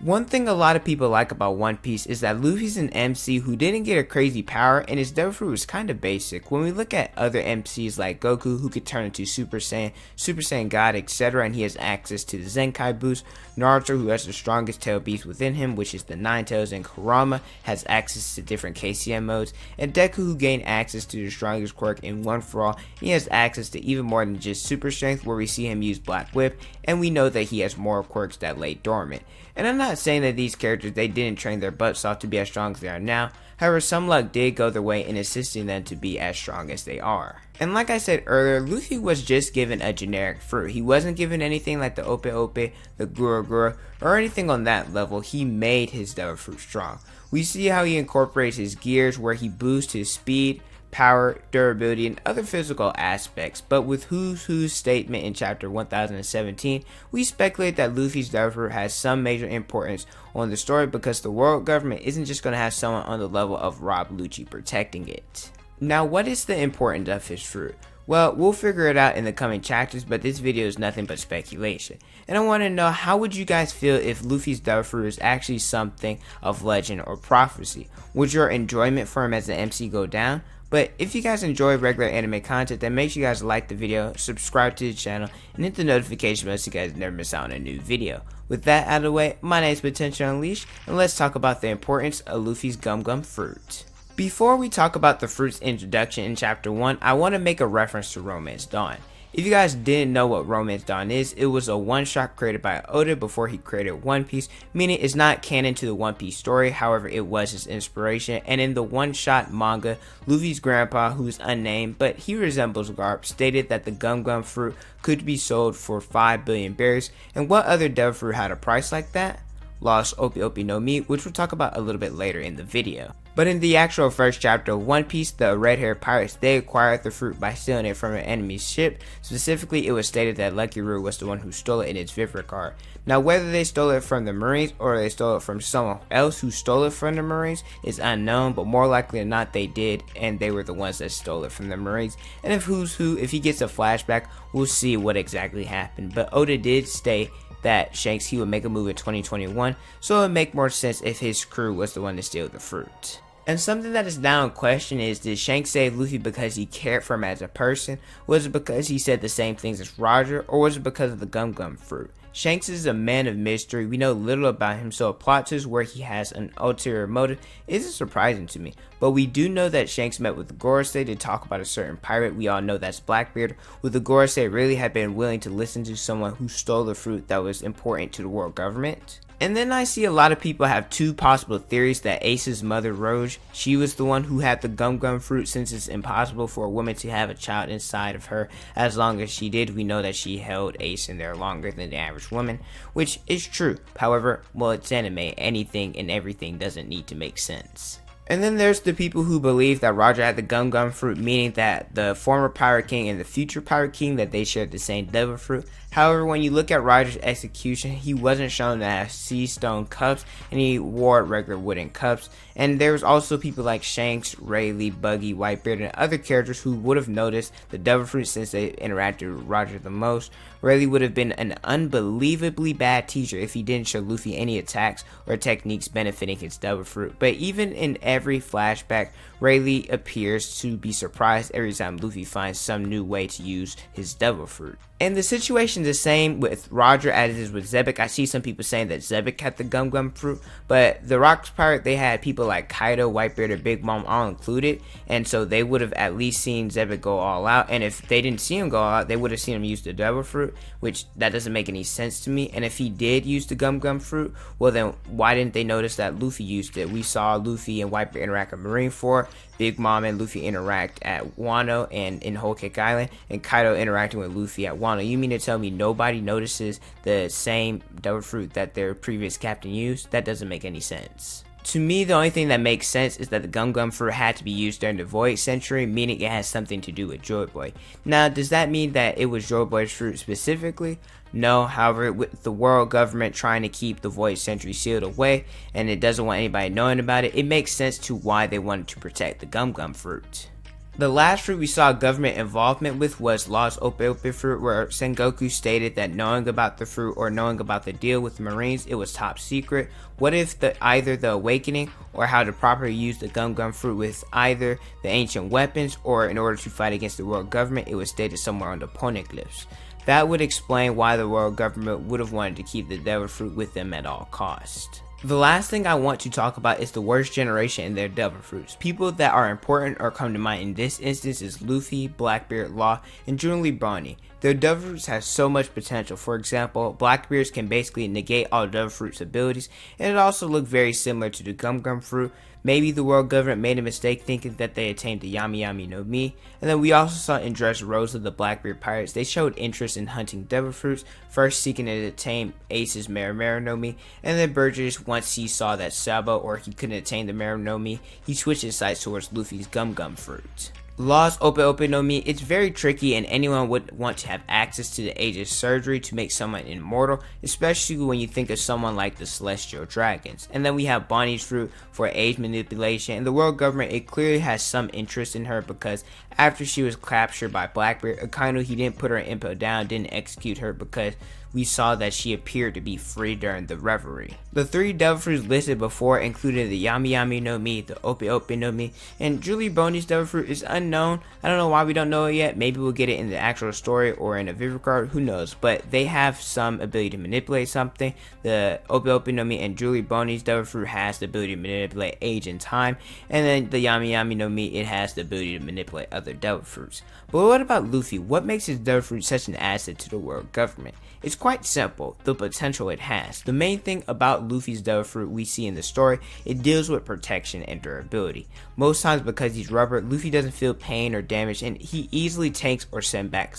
One thing a lot of people like about One Piece is that Luffy's an MC who didn't get a crazy power and his devil fruit was kind of basic. When we look at other MCs like Goku who could turn into Super Saiyan God, etc. and he has access to the Zenkai boost, Naruto who has the strongest tail beast within him which is the Nine Tails, and Kurama has access to different KCM modes, and Deku who gained access to the strongest quirk in One For All. He has access to even more than just super strength where we see him use Black Whip, and we know that he has more quirks that lay dormant. And I'm not saying that these characters, they didn't train their butts off to be as strong as they are now. However, some luck did go their way in assisting them to be as strong as they are. And like I said earlier, Luffy was just given a generic fruit. He wasn't given anything like the Ope Ope, the Gura Gura, or anything on that level. He made his devil fruit strong. We see how he incorporates his gears where he boosts his speed, power, durability, and other physical aspects, but with Who's statement in chapter 1017, we speculate that Luffy's devil fruit has some major importance on the story because the world government isn't just going to have someone on the level of Rob Lucci protecting it. Now, what is the importance of his fruit? Well, we'll figure it out in the coming chapters, but this video is nothing but speculation. And I want to know, how would you guys feel if Luffy's devil fruit is actually something of legend or prophecy? Would your enjoyment for him as an MC go down? But if you guys enjoy regular anime content, then make sure you guys like the video, subscribe to the channel, and hit the notification bell so you guys never miss out on a new video. With that out of the way, my name is Potential Unleashed, and let's talk about the importance of Luffy's Gum Gum fruit. Before we talk about the fruit's introduction in chapter 1, I want to make a reference to Romance Dawn. If you guys didn't know what Romance Dawn is, it was a one-shot created by Oda before he created One Piece, meaning it's not canon to the One Piece story, however it was his inspiration, and in the one-shot manga, Luffy's grandpa, who's unnamed but he resembles Garp, stated that the Gum Gum fruit could be sold for 5 billion berries, and what other devil fruit had a price like that? Lost Ope Ope no Mi, which we'll talk about a little bit later in the video. But in the actual first chapter of One Piece, the red-haired pirates, they acquired the fruit by stealing it from an enemy's ship. Specifically, it was stated that Lucky Roo was the one who stole it in its Viper car. Now, whether they stole it from the Marines or they stole it from someone else who stole it from the Marines is unknown, but more likely than not they did, and they were the ones that stole it from the Marines. And if Who's Who, if he gets a flashback, we'll see what exactly happened. But Oda did state that Shanks, he would make a move in 2021, so it would make more sense if his crew was the one to steal the fruit. And something that is now in question is, did Shanks save Luffy because he cared for him as a person? Was it because he said the same things as Roger, or was it because of the Gum Gum fruit? Shanks is a man of mystery. We know little about him, so a plot twist where he has an ulterior motive isn't surprising to me. But we do know that Shanks met with the Gorosei to talk about a certain pirate. We all know that's Blackbeard. Would the Gorosei really have been willing to listen to someone who stole the fruit that was important to the world government? And then I see a lot of people have two possible theories that Ace's mother, Roge, she was the one who had the Gum Gum fruit, since it's impossible for a woman to have a child inside of her as long as she did. We know that she held Ace in there longer than the average woman, which is true. However, well, it's anime, anything and everything doesn't need to make sense. And then there's the people who believe that Roger had the Gum Gum fruit, meaning that the former Pirate King and the future Pirate King, that they shared the same devil fruit. However, when you look at Roger's execution, he wasn't shown to have sea stone cups, and he wore regular wooden cups. And there's also people like Shanks, Rayleigh, Buggy, Whitebeard, and other characters who would have noticed the devil fruit since they interacted with Roger the most. Rayleigh would have been an unbelievably bad teacher if he didn't show Luffy any attacks or techniques benefiting his devil fruit. But even in every flashback, Rayleigh appears to be surprised every time Luffy finds some new way to use his devil fruit. And the situation is the same with Roger as it is with Zebek. I see some people saying that Zebek had the Gum Gum fruit, but the Rocks Pirate, they had people like Kaido, Whitebeard, or Big Mom all included, and so they would have at least seen Zebek go all out, and if they didn't see him go all out, they would have seen him use the devil fruit, which that doesn't make any sense to me. And if he did use the Gum Gum fruit, well then why didn't they notice that Luffy used it? We saw Luffy and Whitebeard interact at Marineford, Big Mom and Luffy interact at Wano and in Whole Cake Island, and Kaido interacting with Luffy at Wano. You mean to tell me nobody notices the same devil fruit that their previous captain used? That doesn't make any sense. To me, the only thing that makes sense is that the Gum Gum fruit had to be used during the Void Century, meaning it has something to do with Joy Boy. Now, does that mean that it was Joy Boy's fruit specifically? No, however, with the world government trying to keep the Void Century sealed away, and it doesn't want anybody knowing about it, it makes sense to why they wanted to protect the Gum Gum fruit. The last fruit we saw government involvement with was Law's Ope fruit, where Sengoku stated that knowing about the fruit or knowing about the deal with the Marines, it was top secret. What if either the awakening or how to properly use the Gum fruit with either the ancient weapons or in order to fight against the world government, it was stated somewhere on the poneglyphs. That would explain why the world government would have wanted to keep the devil fruit with them at all costs. The last thing I want to talk about is the worst generation and their devil fruits. People that are important or come to mind in this instance is Luffy, Blackbeard, Law, and Julie Bonnie. Their devil fruits have so much potential. For example, Blackbeard's can basically negate all devil fruits abilities, and it also looked very similar to the Gum fruit. Maybe the world government made a mistake thinking that they attained the Yami Yami no Mi. And then we also saw in Dressrosa the Blackbeard pirates, they showed interest in hunting devil fruits, first seeking to attain Ace's Marimaro no Mi, and then Burgess, once he saw that Sabo or he couldn't attain the Marimaro no Mi, he switched his sights towards Luffy's Gum fruit. Law's Ope no Mi, it's very tricky and anyone would want to have access to the Aegis surgery to make someone immortal, especially when you think of someone like the Celestial Dragons. And then we have Bonnie's fruit for age manipulation, and the world government, it clearly has some interest in her because after she was captured by Blackbeard, Akainu, he didn't put her info down, didn't execute her because we saw that she appeared to be free during the reverie. The 3 devil fruits listed before included the Yami Yami no Mi, the Ope no Mi, and Julie Bonnie's devil fruit is unknown. I don't know why we don't know it yet. Maybe we'll get it in the actual story or in a Vivid card, who knows, but they have some ability to manipulate something. The Ope no Mi and Julie Bonnie's devil fruit has the ability to manipulate age and time, and then the Yami Yami no Mi, it has the ability to manipulate other devil fruits. But what about Luffy? What makes his devil fruit such an asset to the world government? It's quite simple, the potential it has. The main thing about Luffy's devil fruit we see in the story, it deals with protection and durability. Most times because he's rubber, Luffy doesn't feel pain or damage and he easily tanks or sends back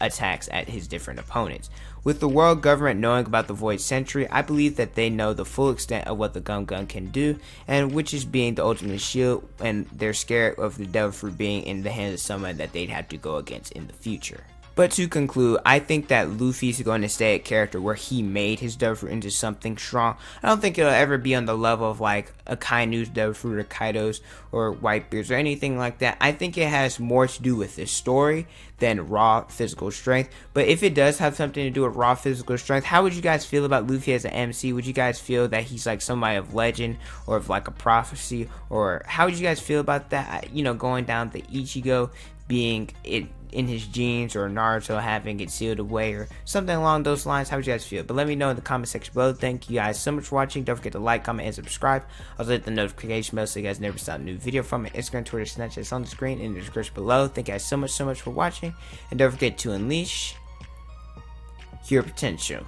attacks at his different opponents. With the world government knowing about the Void Century, I believe that they know the full extent of what the Gum can do, and which is being the ultimate shield, and they're scared of the devil fruit being in the hands of someone that they'd have to go against in the future. But to conclude, I think that Luffy's going to stay a character where he made his devil fruit into something strong. I don't think it'll ever be on the level of like Akainu's devil fruit or Kaido's or Whitebeard's or anything like that. I think it has more to do with the story than raw physical strength. But if it does have something to do with raw physical strength, how would you guys feel about Luffy as an MC? Would you guys feel that he's like somebody of legend or of like a prophecy? Or how would you guys feel about that? You know, going down the Ichigo being it in his genes, or Naruto having it sealed away, or something along those lines. How would you guys feel? But let me know in the comment section below. Thank you guys so much for watching. Don't forget to like, comment, and subscribe. Also hit the notification bell so you guys never miss out a new video from my Instagram, Twitter, Snapchat. It's on the screen in the description below. Thank you guys so much for watching, and don't forget to unleash your potential.